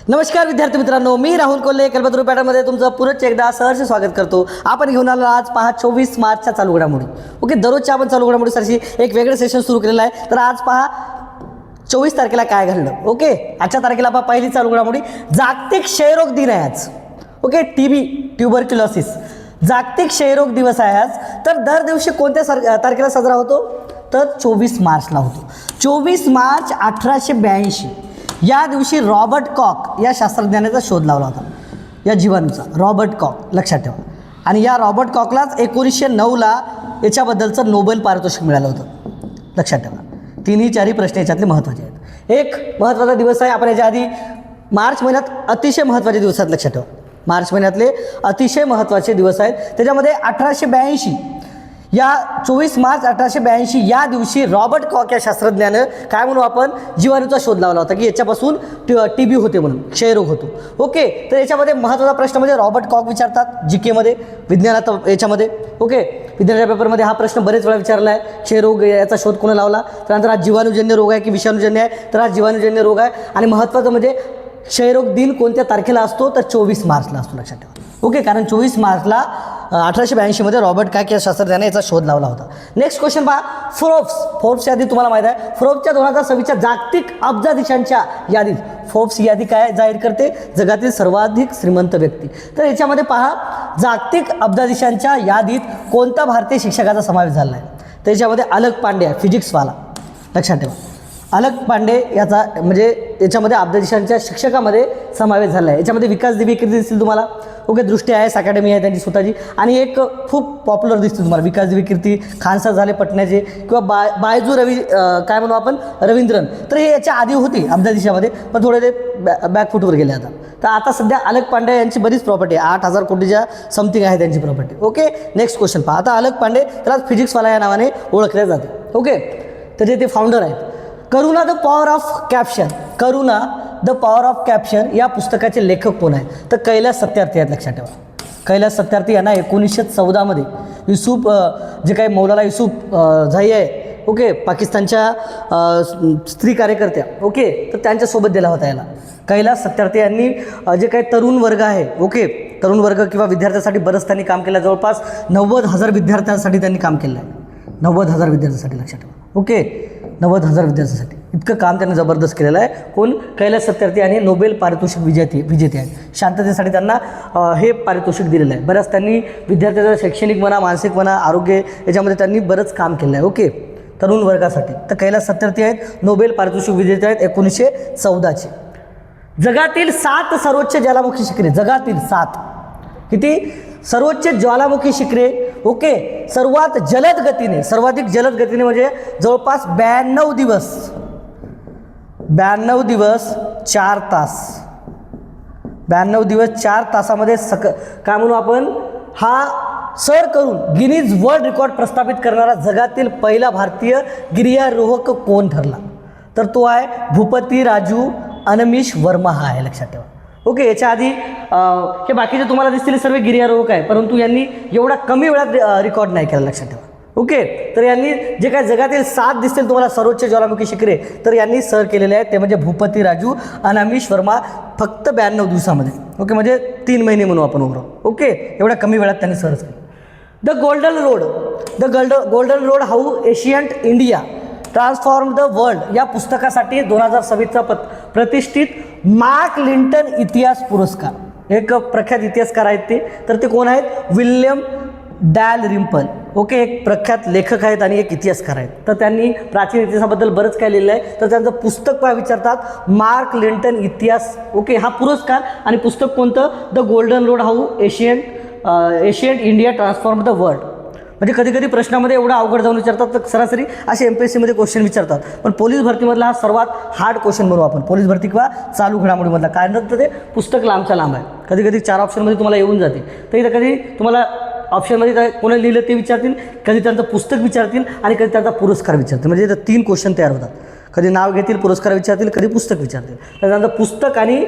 नमस्कार विद्यार्थी मित्रांनो, मी राहुल कोल्हे कल्पतरू पॅटर्नमध्ये तुमचं पुनश्च एकदा सहर्ष स्वागत करतो. आपण घेऊन आलो आज पहा 24 मार्चच्या चालू घडामोडी. ओके, दररोजच्या आपण चालू घडामोडीसाठी एक वेगळं सेशन सुरू केलेलं आहे. तर आज पहा 24 तारखेला काय घडलं. ओके, आजच्या तारखेला पहा पहिली चालू घडामोडी, जागतिक क्षयरोग दिन आहे आज. ओके, ट्युबरक्युलोसिस जागतिक क्षयरोग दिवस आहे आज. तर दर दिवशी कोणत्या तारखेला साजरा होतो, तर 24 मार्चला होतो. 24 मार्च 1882 या दिवशी रॉबर्ट कॉक या शास्त्रज्ञानाचा शोध लावला होता, या जीवाणूचा. रॉबर्ट कॉक लक्षात ठेवा. आणि या रॉबर्ट कॉकलाच 1909ला याच्याबद्दलचं नोबेल पारितोषिक मिळालं होतं. लक्षात ठेवा. तिन्ही चारही प्रश्न याच्यातले महत्त्वाचे आहेत. एक महत्त्वाचा दिवस आहे, आपण याच्या आधी मार्च महिन्यात अतिशय महत्त्वाचे दिवस आहेत. लक्षात ठेवा, मार्च महिन्यातले अतिशय महत्त्वाचे दिवस आहेत. त्याच्यामध्ये 1882 या 24 मार्च 1882 या दिवशी रॉबर्ट कॉक या शास्त्रज्ञानं काय म्हणू आपण जीवाणूचा शोध लावला होता की याच्यापासून TB होते, म्हणून क्षयरोग होतो. ओके, तर याच्यामध्ये महत्त्वाचा प्रश्न म्हणजे रॉबर्ट कॉक विचारतात GK विज्ञानात याच्यामध्ये. ओके, विज्ञानाच्या पेपरमध्ये हा प्रश्न बरेच वेळा विचारला आहे. क्षयरोग याचा शोध कोणी लावला, त्यानंतर हा जीवाणूजन्य रोग आहे की विषाणूजन्य आहे, तर हा जीवाणूजन्य रोग आहे. आणि महत्त्वाचं म्हणजे क्षयरोग दिन कोणत्या तारखेला असतो, तर 24 मार्चला असतो. लक्षात ठेवा. ओके, कारण 24 मार्चला 1882 रॉबर्ट कॉक या शास्त्रज्ञाने याचा शोध लावला होता. नेक्स्ट क्वेश्चन पहा, फोर्ब्सच्या यादी तुम्हाला माहीत आहे. फोर्ब्सच्या 2026च्या जागतिक अब्जाधीशांच्या यादीत फोर्ब्स ही यादी काय जाहीर करते, जगातील सर्वाधिक श्रीमंत व्यक्ती. तर याच्यामध्ये पहा, जागतिक अब्जाधीशांच्या यादीत कोणत्या भारतीय शिक्षकाचा समावेश झाला आहे. तर याच्यामध्ये अलक पांडे आहे, फिजिक्सवाला. लक्षात ठेवा, अलक पांडे याचा म्हणजे याच्यामध्ये अब्जाधीशांच्या शिक्षकामध्ये समावेश झाला आहे. याच्यामध्ये विकास दिव्य कीर्ती दिसतील तुम्हाला. ओके, दृष्टी आय एस अकॅडमी आहे त्यांची स्वतःची. आणि एक खूप पॉप्युलर दिसते तुम्हाला विकास दिव्य कीर्ती, खानसर झाले पटण्याचे, किंवा बायजू काय म्हणू आपण रवींद्रन. तर हे याच्या आधी होती अब्जाधीशामध्ये, पण थोडे ते बॅकफुटवर गेले आता. तर आता सध्या अलक पांडे यांची बरीच प्रॉपर्टी आहे, 8,000 कोटीच्या समथिंग आहे त्यांची प्रॉपर्टी. ओके, नेक्स्ट क्वेश्चन पहा. आता अलक पांडे त्याला फिजिक्सवाला या नावाने ओळखले जाते. ओके, त्याचे ते फाउंडर आहेत. Karuna the power of caption, Karuna the power of caption या पुस्तकाचे लेखक कोण आहेत, तर कैलास सत्यार्थी आहेत. लक्षात ठेवा, कैलास सत्यार्थी यांना 1914मध्ये युसूफ जे काही मौलाना युसूफ झाई आहे, ओके, पाकिस्तानच्या स्त्री कार्यकर्त्या, ओके, तर त्यांच्यासोबत दिला होता याला. कैलास सत्यार्थी यांनी जे काही तरुण वर्ग आहे, ओके, तरुण वर्ग किंवा विद्यार्थ्यांसाठी बरंच त्यांनी काम केलं. जवळपास 90,000 विद्यार्थ्यांसाठी त्यांनी काम केलं आहे. 90,000 विद्यार्थ्यांसाठी. लक्षात ठेवा. ओके, 90,000 विद्यार्थ्यांसाठी इतकं काम त्यांनी जबरदस्त केलेलं आहे. कोण, कैलास सत्यार्थी. आणि नोबेल पारितोषिक विजेते आहेत. शांततेसाठी त्यांना हे पारितोषिक दिलेलं आहे. बऱ्याच त्यांनी विद्यार्थ्यांचं शैक्षणिक म्हणा, मानसिक म्हणा, आरोग्य याच्यामध्ये त्यांनी बरंच काम केलं आहे. ओके, तरुण वर्गासाठी. तर कैलास सत्यार्थी आहेत, नोबेल पारितोषिक विजेते आहेत 1914चे. जगातील 7 सर्वोच्च ज्वालामुखी शिखरे, जगातील 7 किती सर्वोच्च ज्वालामुखी शिखरे. ओके, सर्वाधिक जलद गतीने म्हणजे जवळपास 92 दिवस 4 तास, 92 दिवस 4 तासामध्ये काय म्हणू आपण हा सर करून गिनीज वर्ल्ड रेकॉर्ड प्रस्थापित करणारा जगातील पहिला भारतीय गिर्यारोहक कोण ठरला, तर तो आहे भूपती राजू अनमिश वर्मा हा आहे. लक्षात ठेवा. ओके, याच्या आधी हे बाकीचे तुम्हाला दिसतील सर्व गिर्यारोहक आहे, परंतु यांनी एवढा कमी वेळात रेकॉर्ड नाही केला. लक्षात ठेवा. ओके, तर यांनी जे काय जगातील 7 दिसतील तुम्हाला सर्वोच्च ज्वालामुखी शिखरे, तर यांनी सर केलेले आहेत. ते म्हणजे भूपती राजू अनामिश वर्मा, फक्त 92 दिवसामध्ये. ओके, म्हणजे 3 महिने म्हणू आपण ओव्हरऑल. ओके, एवढ्या कमी वेळात त्यांनी सर केलं. The golden road how ancient India transform the world या पुस्तकासाठी 2026चा प्रतिष्ठित मार्क लिंटन इतिहास पुरस्कार, एक प्रख्यात इतिहासकार आहेत तर ते कोण आहेत, विल्यम डॅलरिम्पल. ओके, एक प्रख्यात लेखक आहेत आणि एक इतिहासकार आहेत. तर त्यांनी प्राचीन इतिहासाबद्दल बरंच काय लिहिलं आहे. तर त्यांचं पुस्तक काय विचारतात, मार्क लिंटन इतिहास. ओके, हा पुरस्कार. आणि पुस्तक कोणतं, the golden road how ancient India transform the world. म्हणजे कधी कधी प्रश्नामध्ये एवढा अवघड जाऊन विचारतात, तर सरासरी असे MPSCमध्ये क्वेश्चन विचारतात. पण पोलीस भरतीमधला हा सर्वात हार्ड क्वेश्चन म्हणू आपण, पोलीस भरती किंवा चालू घडामोडीमधला. कारण तर ते पुस्तक लांबच्या लांब आहे. कधी कधी 4 ऑप्शनमध्ये तुम्हाला येऊन जाते. तर इथं कधी तुम्हाला ऑप्शनमध्ये कोणी लिहिलं ते विचारतील, कधी त्यांचं पुस्तक विचारतील, आणि कधी त्यांचा पुरस्कार विचारतील. म्हणजे इथं 3 क्वेश्चन तयार होतात. कधी नाव घेतील, पुरस्कार विचारतील, कधी पुस्तक विचारतील. तर त्यांचं पुस्तक आणि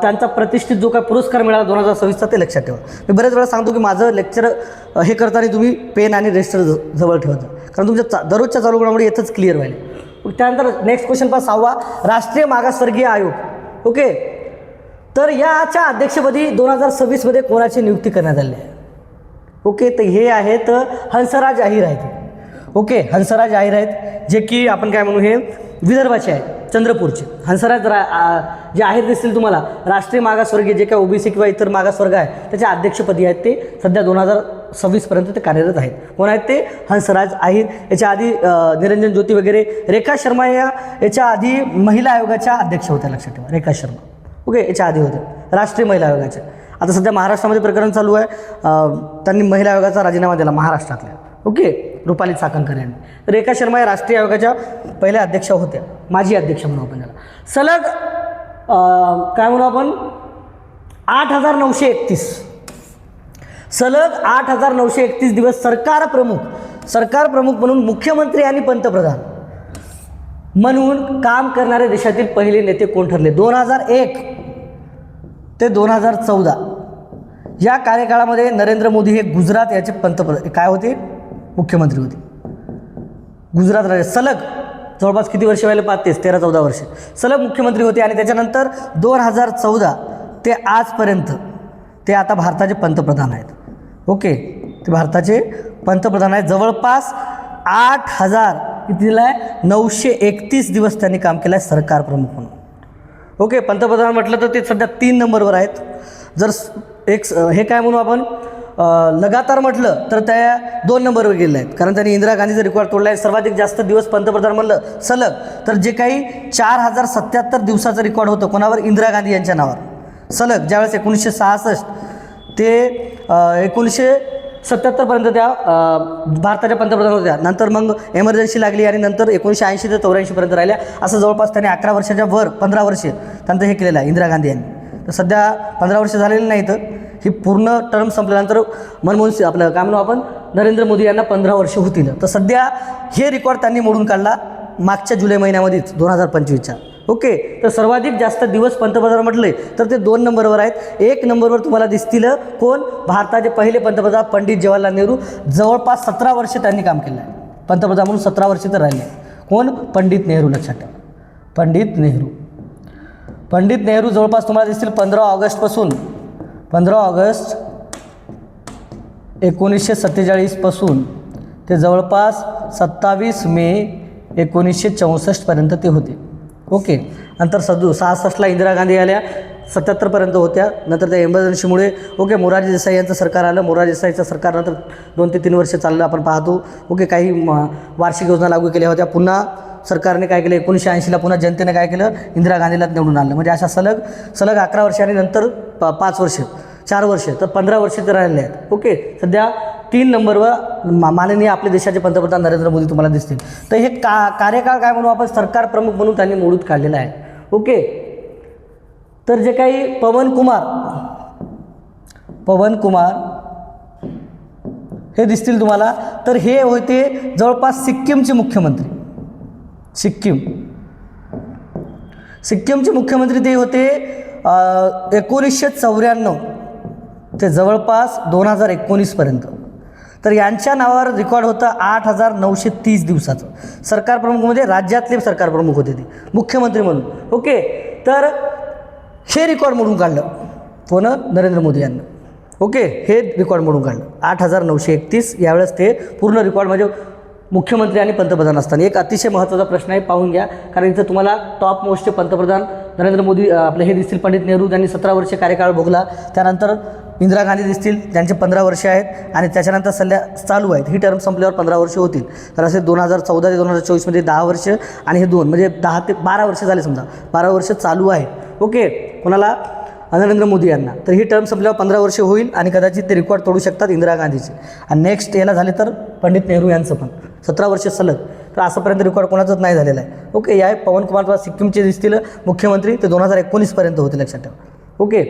त्यांचा प्रतिष्ठित जो काय पुरस्कार मिळाला 2026चा ते लक्षात ठेवा. मी बरेच वेळा सांगतो की माझं लेक्चर हे करताना तुम्ही पेन आणि रजिस्टर जवळ ठेवत जा, कारण तुमच्या दररोजच्या चालू घडामोडी येतच क्लिअर व्हायला. त्यानंतर नेक्स्ट क्वेश्चन पहा 6वा, राष्ट्रीय मागासवर्गीय आयोग. ओके, तर याच्या अध्यक्षपदी 2026मध्ये कोणाची नियुक्ती करण्यात आली आहे? ओके, तर हे आहेत हंसराज अहिर आहेत. ओके, हंसराज अहिर आहेत, जे की आपण काय म्हणू, हे विदर्भाचे आहेत, चंद्रपूरचे. हंसराज जे अहिर दिसतील तुम्हाला, राष्ट्रीय मागासवर्गीय जे काय ओबीसी किंवा इतर मागासवर्ग आहे त्याच्या अध्यक्षपदी आहेत. ते सध्या 2026पर्यंत ते कार्यरत आहेत. कोण आहेत ते? हंसराज अहिर. याच्या आधी निरंजन ज्योती वगैरे. रेखा शर्मा याच्या आधी महिला आयोगाच्या अध्यक्ष होत्या, लक्षात ठेवा, रेखा शर्मा. ओके, याच्या आधी होत्या राष्ट्रीय महिला आयोगाच्या. आता सध्या महाराष्ट्रामध्ये प्रकरण चालू आहे. त्यांनी महिला आयोगाचा राजीनामा दिला महाराष्ट्रातल्या. ओके, रुपाली चाकणकर यांनी. तर रेखा शर्मा या राष्ट्रीय आयोगाच्या पहिल्या अध्यक्ष होत्या, माजी अध्यक्ष म्हणू आपण त्याला. सलग काय म्हणू आपण, 8,931 सलग 8,931 दिवस सरकार प्रमुख म्हणून मुख्यमंत्री आणि पंतप्रधान म्हणून काम करणारे देशातील पहिले नेते कोण ठरले? 2001 ते 2014 या कार्यकाळामध्ये नरेंद्र मोदी हे गुजरात याचे पंतप्रधान काय होते? मुख्यमंत्री होते. गुजरात राज्य सलग जवळपास किती वर्ष व्हायला? 13-14 वर्ष सलग मुख्यमंत्री होते. आणि त्याच्यानंतर 2014 ते आजपर्यंत ते आता भारताचे पंतप्रधान आहेत. ओके, ते भारताचे पंतप्रधान आहेत. जवळपास 8,931 दिवस त्यांनी काम केलं आहे सरकार प्रमुख म्हणून. ओके, पंतप्रधान म्हटलं तर ते सध्या 3 नंबरवर आहेत. जर हे काय म्हणू आपण लगातार म्हटलं तर त्या 2 नंबरवर गेले आहेत, कारण त्यांनी इंदिरा गांधीचा रेकॉर्ड तोडला आहे. सर्वाधिक जास्त दिवस पंतप्रधान म्हणलं सलग तर जे काही 4,077 दिवसाचं रेकॉर्ड होतं कोणावर? इंदिरा गांधी यांच्या नावावर सलग. ज्यावेळेस 1966 ते 1977पर्यंत त्या भारताच्या पंतप्रधान होत्या. नंतर मग एमर्जन्सी लागली आणि नंतर 1980 ते 84पर्यंत राहिल्या. असं जवळपास त्यांनी 11 वर्षाच्या वर 15 वर्षे त्यांचं हे केलेलं आहे इंदिरा गांधी यांनी. तर सध्या 15 वर्ष झालेली नाही, तर ही पूर्ण टर्म संपल्यानंतर मनमोहन आपलं काय म्हणू आपण नरेंद्र मोदी यांना 15 वर्ष होतील. तर सध्या हे रेकॉर्ड त्यांनी मोडून काढला मागच्या जुलै महिन्यामध्येच 2025च्या. ओके, तर सर्वाधिक जास्त दिवस पंतप्रधान म्हटले तर ते 2 नंबरवर आहेत. 1 नंबरवर तुम्हाला दिसतील कोण? भारताचे पहिले पंतप्रधान पंडित जवाहरलाल नेहरू. जवळपास 17 वर्ष त्यांनी काम केलं आहे पंतप्रधान म्हणून. 17 वर्ष तर राहिले. कोण? पंडित नेहरू, लक्षात ठेवा, पंडित नेहरू जवळपास तुम्हाला दिसतील 15 ऑगस्ट 1947 पासून ते जवळपास 27 मे 1964पर्यंत ते होते. ओके, नंतर 67ला इंदिरा गांधी आल्या, 77पर्यंत होत्या. नंतर त्या एमर्जन्सीमुळे ओके मोरारजी देसाई यांचं सरकार आलं. मोरारजी देसाईचं सरकार नंतर 2 ते 3 वर्ष चाललं आपण पाहतो. ओके, काही वार्षिक योजना लागू केल्या होत्या. पुन्हा सरकारने काय केलं? 1980ला पुन्हा जनतेने काय केलं? इंदिरा गांधीला निवडून आणलं. म्हणजे अशा सलग 11 वर्ष आणि नंतर 5 वर्ष 4 वर्ष तर 15 वर्ष तर राहिले आहेत. ओके, सध्या 3 नंबरवर माननीय आपल्या देशाचे पंतप्रधान नरेंद्र मोदी तुम्हाला दिसतील. तर हे कार्यकाळ काय म्हणू आपण सरकार प्रमुख म्हणून त्यांनी मोडून काढलेला आहे. ओके, तर जे काही पवन कुमार हे दिसतील तुम्हाला, तर हे होते जवळपास सिक्कीमचे मुख्यमंत्री. सिक्कीमचे मुख्यमंत्री ते होते 1994 ते जवळपास 2019पर्यंत. तर यांच्या नावावर रेकॉर्ड होतं 8,930 दिवसाचं. सरकार प्रमुख म्हणजे राज्यातले सरकार प्रमुख होते ते मुख्यमंत्री म्हणून. ओके, तर हे रेकॉर्ड मोडून काढलं कोण? नरेंद्र मोदी यांना. ओके, हे रेकॉर्ड मोडून काढलं 8,931. यावेळेस ते पूर्ण रेकॉर्ड म्हणजे मुख्यमंत्री आणि पंतप्रधान असताना. एक अतिशय महत्त्वाचा प्रश्न आहे, पाहून घ्या, कारण इथं तुम्हाला टॉप मोस्टचे पंतप्रधान नरेंद्र मोदी आपले हे दिसतील. पंडित नेहरू त्यांनी 17 वर्षे कार्यकाळ भोगला. त्यानंतर इंदिरा गांधी दिसतील, त्यांचे 15 वर्ष आहेत. आणि त्याच्यानंतर सध्या चालू आहेत. ही टर्म संपल्यावर 15 वर्ष होतील. तर असे 2014 ते 2024मध्ये 10 वर्ष आणि हे 2 म्हणजे 10 ते 12 वर्ष झाले. समजा 12 वर्ष चालू आहे. ओके, कोणाला? नरेंद्र मोदी यांना. तर ही टर्म संपल्यावर 15 वर्ष होईल आणि कदाचित ते रेकॉर्ड तोडू शकतात इंदिरा गांधीचे. आणि नेक्स्ट याला झाले तर पंडित नेहरू यांचं पण 17 वर्ष सलग. तर असंपर्यंत रेकॉर्ड कोणाचंच नाही झालेलं आहे. ओके, या पवन कुमार सिक्कीमचे दिसतील मुख्यमंत्री, ते 2019पर्यंत होते, लक्षात ठेवा. Okay,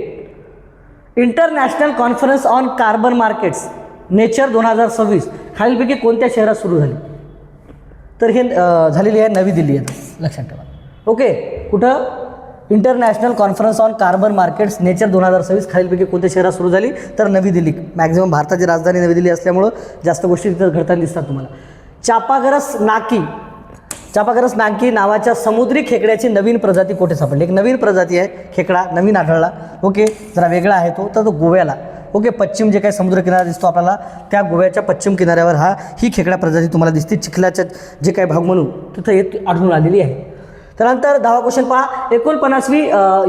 international conference on carbon markets nature 2026 खालीलपैकी कोणत्या शहरात सुरू झाली? तर हे झालेली आहे नवी दिल्ली येथे, लक्षात ठेवा. ओके, कुठं? International conference on carbon markets nature 2026 खालीलपैकी कोणत्या शहरात सुरू झाली? तर नवी दिल्ली. मॅक्झिमम भारताची राजधानी नवी दिल्ली असल्यामुळं जास्त गोष्टी तिथं घडताना दिसतात तुम्हाला. चापागरस नाकी चापाकरस नांकी नावाच्या समुद्री खेकड्याची नवीन प्रजाती कुठे सापडली? एक नवीन प्रजाती आहे खेकडा, नवीन आढळला. ओके, जरा वेगळा आहे तो, तर तो गोव्याला, ओके, पश्चिम जे काही समुद्र किनारा दिसतो आपल्याला त्या गोव्याच्या पश्चिम किनाऱ्यावर ही खेकडा प्रजाती तुम्हाला दिसते. चिखलाच्या जे काही भाग म्हणून तिथं हे आढळून आलेली आहे. त्यानंतर 10वा क्वेश्चन पहा. 49वी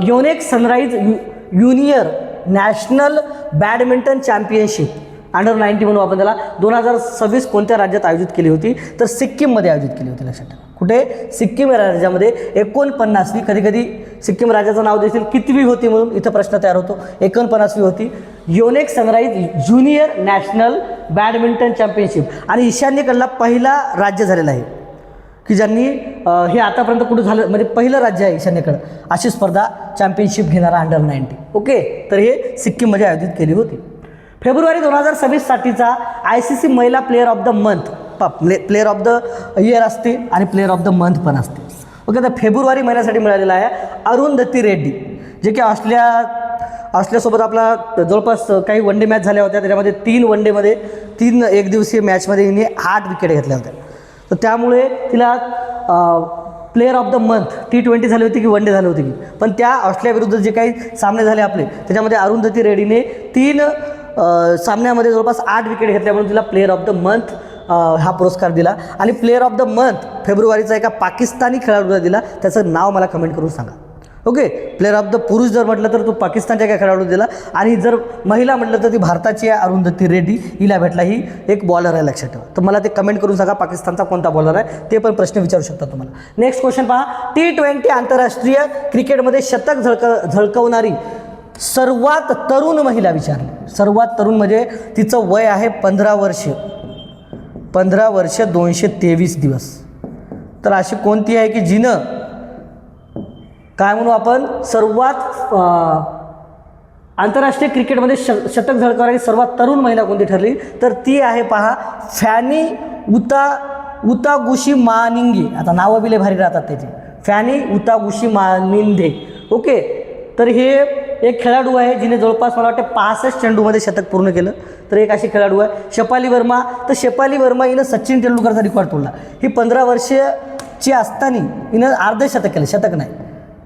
Yonex sunrise junior national badminton championship अंडर-19 म्हणून आपण त्याला 2026 कोणत्या राज्यात आयोजित केली होती? तर सिक्कीममध्ये आयोजित केली होती. लक्षात ठेवा, कुठे? सिक्कीम राज्यामध्ये. 49वी, कधी कधी सिक्कीम राज्याचं नाव देखील कितवी होती म्हणून इथं प्रश्न तयार होतो. 49वी होती Yonex sunrise junior national badminton championship. आणि ईशान्येकडला पहिला राज्य झालेला आहे की ज्यांनी हे आतापर्यंत कुठं झालं, म्हणजे पहिलं राज्य आहे ईशान्येकडं अशी स्पर्धा चॅम्पियनशिप घेणारा अंडर-19. ओके, तर हे सिक्कीममध्ये आयोजित केली होती. फेब्रुवारी 2026साठीचा ICC महिला player of the month, player of the year असते आणि प्लेअर ऑफ द मंथ पण असते. ओके, तर फेब्रुवारी महिन्यासाठी मिळालेला आहे अरुंधती रेड्डी, जे की ऑस्ट्रेलियासोबत आपला जवळपास काही वन डे मॅच झाल्या होत्या. त्याच्यामध्ये 3 वन डेमध्ये 3 एकदिवसीय मॅचमध्ये हिने 8 विकेट घेतल्या होत्या. तर त्यामुळे तिला player of the month T20 झाली होती की वन डे झाली होती की, पण त्या ऑस्ट्रेलिया विरुद्ध जे काही सामने झाले आपले त्याच्यामध्ये अरुंधती रेड्डीने 3 सामन्यामध्ये जवळपास 8 विकेट घेतल्या म्हणून तिला प्लेअर ऑफ द मंथ हा पुरस्कार दिला. आणि प्लेअर ऑफ द मंथ फेब्रुवारीचा एका पाकिस्तानी खेळाडूला दिला. त्याचं नाव मला कमेंट करून सांगा. ओके, प्लेअर ऑफ द पुरुष जर म्हटलं तर तो पाकिस्तानच्या एका खेळाडू दिला, आणि जर महिला म्हटलं तर ती भारताची आहे अरुंधती रेड्डी. हिला भेटला. ही एक बॉलर आहे, लक्षात ठेवा. तर मला ते कमेंट करून सांगा पाकिस्तानचा कोणता बॉलर आहे, ते पण प्रश्न विचारू शकता तुम्हाला. नेक्स्ट क्वेश्चन पहा. T20 आंतरराष्ट्रीय क्रिकेटमध्ये शतक झळकवणारी सर्वात तरुण महिला विचारली. सर्वात तरुण म्हणजे तिचं वय आहे 15 वर्ष 223 दिवस. तर अशी कोणती आहे की जिनं काय म्हणू आपण सर्वात आंतरराष्ट्रीय क्रिकेटमध्ये शतक झळकवणारी सर्वात तरुण महिला कोणती ठरली? तर ती आहे पहा फॅनी उतागुशी मानिंगे. आता नावं बिले भारी राहतात त्याची. फॅनी उतागुशी मानिंदे. ओके, तर हे एक खेळाडू आहे जिने जवळपास मला वाटतं 65 चेंडूमध्ये शतक पूर्ण केलं. तर एक अशी खेळाडू आहे. शेफाली वर्मा. तर शेफाली वर्मा हिनं सचिन तेंडुलकरचा रेकॉर्ड तोडला. ही 15 वर्षाची असताना हिनं अर्धशतक केलं, शतक नाही.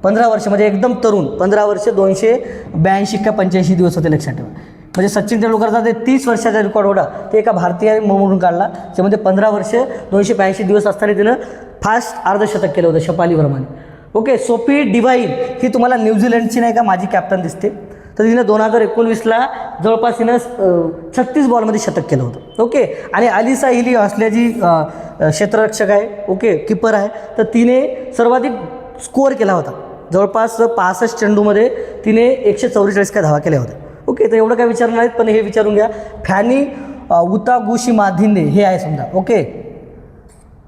15 वर्ष म्हणजे एकदम तरुण. 15 वर्ष 282 का 85 दिवस होते, लक्षात ठेवा. म्हणजे सचिन तेंडुलकरचा ते 30 वर्षाचा रेकॉर्ड होता ते एका भारतीय म्हणून काढला. त्यामध्ये 15 वर्ष 282 दिवस असताना तिनं फास्ट अर्धशतक केलं होतं शेफाली वर्माने. ओके, सोफी डिवाइन ही तुम्हाला न्यूझीलंडची नाही का माझी कॅप्टन दिसते. तर तिनं 2019ला जवळपास तिनं 36 बॉलमध्ये शतक केलं होतं. ओके, आणि अलिसा हिली ऑस्ट्रेलियाची क्षेत्ररक्षक आहे. ओके, किपर आहे. तर तिने सर्वाधिक स्कोअर केला होता. जवळपास 65 चेंडूमध्ये तिने 144 काय धावा केल्या होत्या. ओके, तर एवढं काय विचारणार नाहीत, पण हे विचारून घ्या. फॅनी उतागुशी माधिंदे हे आहे समजा. ओके,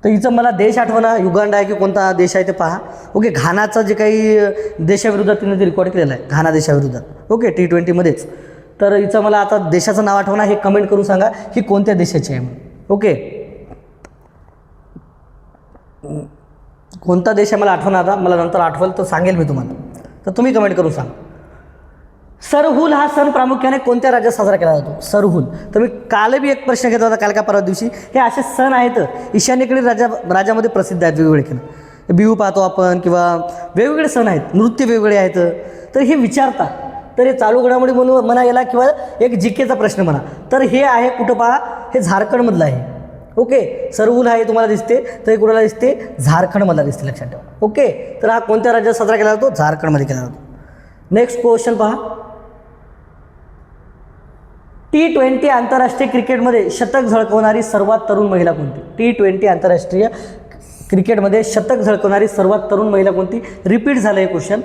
तर हिचं मला देश आठवणा युगांडा आहे की कोणता देश आहे ते पहा. ओके, घानाचं जे काही देशाविरुद्धात तिने ते रेकॉर्ड केलेलं आहे घाना देशाविरुद्धात. ओके, T20मध्येच. तर हिचं मला आता देशाचं नाव आठवणा, हे कमेंट करून सांगा ही कोणत्या देशाची आहे म्हणून. ओके, कोणता देश आहे मला आठवणार, आता मला नंतर आठवलं तर सांगेल मी तुम्हाला. तर तुम्ही कमेंट करून सांगा. सरहुल हा सण प्रामुख्याने कोणत्या राज्यात साजरा केला जातो? सरहुल. तर मी काल बी एक प्रश्न घेतला होता, काल का परवा दिवशी. हे असे सण आहेत ईशान्येकडील राज्यामध्ये प्रसिद्ध आहेत वेगवेगळे खेळ. बिहू पाहतो आपण किंवा वेगवेगळे सण आहेत, नृत्य वेगवेगळे आहेत. तर हे विचारतात. तर हे चालू घडामोडी म्हणून म्हणा याला किंवा एक जीकेचा प्रश्न म्हणा. तर हे आहे कुठं पहा, हे झारखंडमधलं आहे. ओके, सरहुल आहे तुम्हाला दिसते, तर हे कुणाला दिसते? झारखंडमधला दिसते, लक्षात ठेवा. ओके, तर हा कोणत्या राज्यात साजरा केला जातो? झारखंडमध्ये केला जातो. नेक्स्ट क्वेश्चन पहा. T20 आंतरराष्ट्रीय क्रिकेटमध्ये शतक झळकवणारी सर्वात तरुण महिला कोणती? T20 आंतरराष्ट्रीय क्रिकेटमध्ये शतक झळकवणारी सर्वात तरुण महिला कोणती? रिपीट झालं हे क्वेश्चन.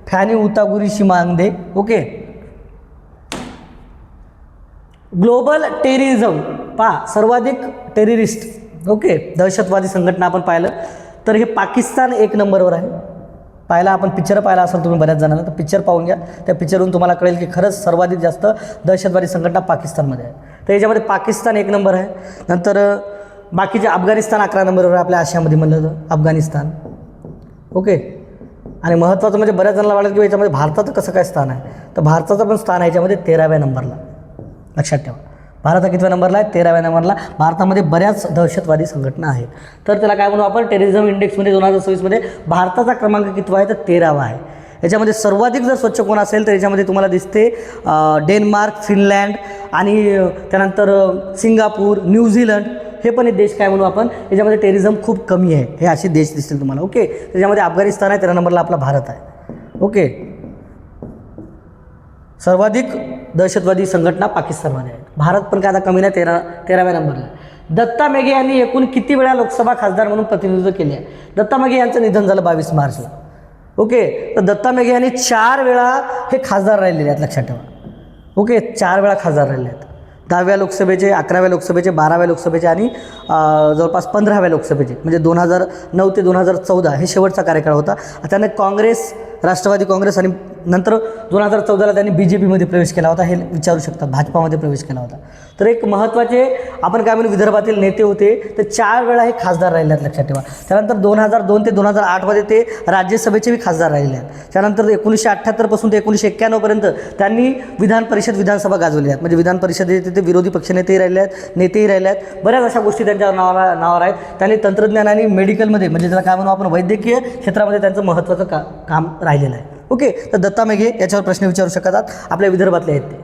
फॅनी उतागुशी मांगदे. ओके, ग्लोबल टेररिझम पहा, सर्वाधिक टेररिस्ट. ओके, दहशतवादी संघटना आपण पाहिलं तर हे पाकिस्तान 1 नंबरवर आहे. पाहिला आपण पिक्चर पाहिला असेल तुम्ही बऱ्याच जणांना, तर पिक्चर पाहून घ्या. त्या पिक्चरवरून तुम्हाला कळेल की खरंच सर्वाधिक जास्त दहशतवादी संघटना पाकिस्तानमध्ये आहे. तर याच्यामध्ये पाकिस्तान 1 नंबर आहे. नंतर बाकीचे अफगाणिस्तान 11 नंबरवर आहे. आपल्या आशियामध्ये म्हणलं तर अफगाणिस्तान. ओके, आणि महत्त्वाचं म्हणजे बऱ्याच जणांना वाटलं की याच्यामध्ये भारताचं कसं काय स्थान आहे, तर भारताचं पण स्थान आहे याच्यामध्ये 13व्या नंबरला, लक्षात ठेवा. भारत हा कितव्या नंबरला आहे? 13व्या नंबरला. भारतामध्ये बऱ्याच दहशतवादी संघटना आहेत. तर त्याला काय म्हणू आपण? टेररिझम इंडेक्समध्ये 2026मध्ये भारताचा क्रमांक कितवा आहे? तर 13वा आहे. याच्यामध्ये सर्वाधिक जर स्वच्छ कोण असेल तर याच्यामध्ये तुम्हाला दिसते डेन्मार्क, फिनलँड आणि त्यानंतर सिंगापूर, न्यूझीलंड हे पण एक देश काय म्हणू आपण, याच्यामध्ये टेररिझम खूप कमी आहे. हे असे देश दिसतील तुम्हाला. ओके. त्याच्यामध्ये अफगाणिस्तान आहे, 13 नंबरला आपला भारत आहे. ओके. सर्वाधिक दहशतवादी संघटना पाकिस्तानमध्ये आहे. भारत पण काय आता कमी नाही, 13व्या नंबरला. दत्ता मेघे यांनी एकूण किती वेळा लोकसभा खासदार म्हणून प्रतिनिधित्व केले आहे? दत्ता मेघे यांचं निधन झालं 22 मार्चला. ओके. तर दत्ता मेघे यांनी 4 वेळा हे खासदार राहिलेले आहेत, लक्षात ठेवा. ओके. 4 वेळा खासदार राहिले आहेत. 10व्या लोकसभेचे, 11व्या लोकसभेचे, 12व्या लोकसभेचे आणि जवळपास 15व्या लोकसभेचे, म्हणजे 2009 ते 2014 हे शेवटचा कार्यकाळ होता. त्याने काँग्रेस, राष्ट्रवादी काँग्रेस आणि नंतर 2014ला त्यांनी BJPमध्ये प्रवेश केला होता. हे विचारू शकतात, भाजपामध्ये प्रवेश केला होता. तर एक महत्त्वाचे आपण काय म्हणू विदर्भातील नेते होते. तर 4 वेळा हे खासदार राहिले आहेत, लक्षात ठेवा. त्यानंतर 2002 ते 2008मध्ये ते राज्यसभेचे बी खासदार राहिले आहेत. त्यानंतर 1978 पासून ते 1991पर्यंत त्यांनी विधान परिषद, विधानसभा गाजवली आहेत. म्हणजे विधान परिषदेचे ते विरोधी पक्षनेतेही राहिले आहेत, नेतेही राहिले आहेत. बऱ्याच अशा गोष्टी त्यांच्या नावावर आहेत. त्यांनी तंत्रज्ञान आणि मेडिकलमध्ये, म्हणजे त्याला काय म्हणू आपण, वैद्यकीय क्षेत्रामध्ये त्यांचं महत्त्वाचं काम राहिलेलं आहे. ओके. तर दत्ता मेघे याच्यावर प्रश्न विचारू शकतात, आपल्या विदर्भातले आहेत ते.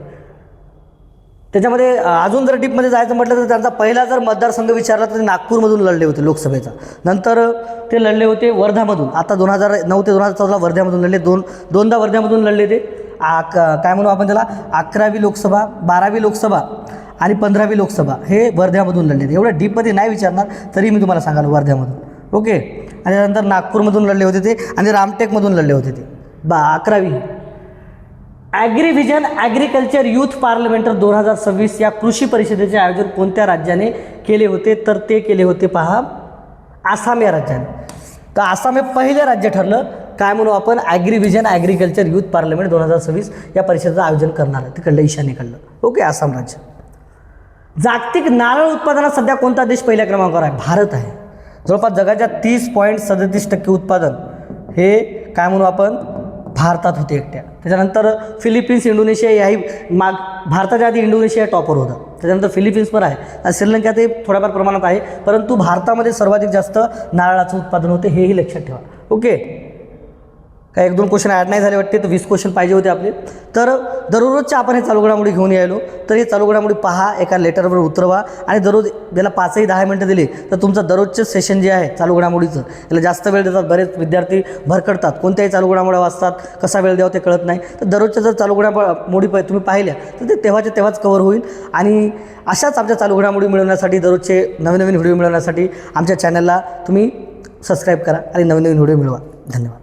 त्याच्यामध्ये अजून जर डीपमध्ये जायचं म्हटलं तर त्यांचा पहिला जर मतदारसंघ विचारला तर ते नागपूरमधून लढले होते लोकसभेचा. नंतर ते लढले होते वर्धामधून. आता 2009 ते 2014 वर्ध्यामधून लढले. दोनदा वर्ध्यामधून लढले ते. काय म्हणू आपण त्याला, 11वी लोकसभा, 12वी लोकसभा आणि 15वी लोकसभा हे वर्ध्यामधून लढले ते. एवढ्या डीपमध्ये नाही विचारणार तरी मी तुम्हाला सांगाल वर्ध्यामधून. ओके. आणि त्यानंतर नागपूरमधून लढले होते ते आणि रामटेकमधून लढले होते ते. 11वी. ॲग्रिव्हिजन ॲग्रिकल्चर युथ पार्लमेंटर 2026 या कृषी परिषदेचे आयोजन कोणत्या राज्याने केले होते? तर ते केले होते पहा, आसाम या राज्याने. तर आसाम हे पहिलं राज्य ठरलं काय म्हणू आपण, ॲग्रिव्हिजन ॲग्रिकल्चर युथ पार्लमेंट 2026 या परिषदेचं आयोजन करणार आहे. तिकडलं ईशान्येकडलं. ओके. आसाम राज्य. जागतिक नारळ उत्पादनात सध्या कोणता देश पहिल्या क्रमांकावर आहे? भारत आहे. जवळपास जगाच्या 30.37% उत्पादन हे काय म्हणू आपण भारतात होते एकट्या. त्याच्यानंतर फिलिपिन्स, इंडोनेशिया याही भारताच्या आधी इंडोनेशिया टॉपवर होता. त्याच्यानंतर फिलिपिन्स पण आहे. श्रीलंका ते थोड्याफार प्रमाणात आहे, परंतु भारतामध्ये सर्वाधिक जास्त नारळाचं उत्पादन होते, हेही लक्षात ठेवा. ओके. काय 1-2 क्वेश्चन ॲड नाही झाले वाटते, तर 20 क्वेश्चन पाहिजे होते आपले. तर दररोजच्या आपण हे चालू घडामोडी घेऊन यायलो. तर हे चालू घडामोडी पहा, एका लेटरवर उतरवा आणि दररोज याला 5-10 मिनटं दिली तर तुमचं दररोजचं सेशन जे आहे चालू घडामोडीचं याला जास्त वेळ देतात. बरेच विद्यार्थी भरकडतात, कोणत्याही चालू घडामोड्या वाचतात, कसा वेळ द्यावा ते कळत नाही. तर दररोजच्या जर चालू घडामोडी तुम्ही पाहिल्या तर ते तेव्हाच्या तेव्हाच कव्हर होईल. आणि अशाच आमच्या चालू घडामोडी मिळवण्यासाठी, दररोजचे नवीन व्हिडिओ मिळवण्यासाठी आमच्या चॅनलला तुम्ही सबस्क्राईब करा आणि नवीन व्हिडिओ मिळवा. धन्यवाद.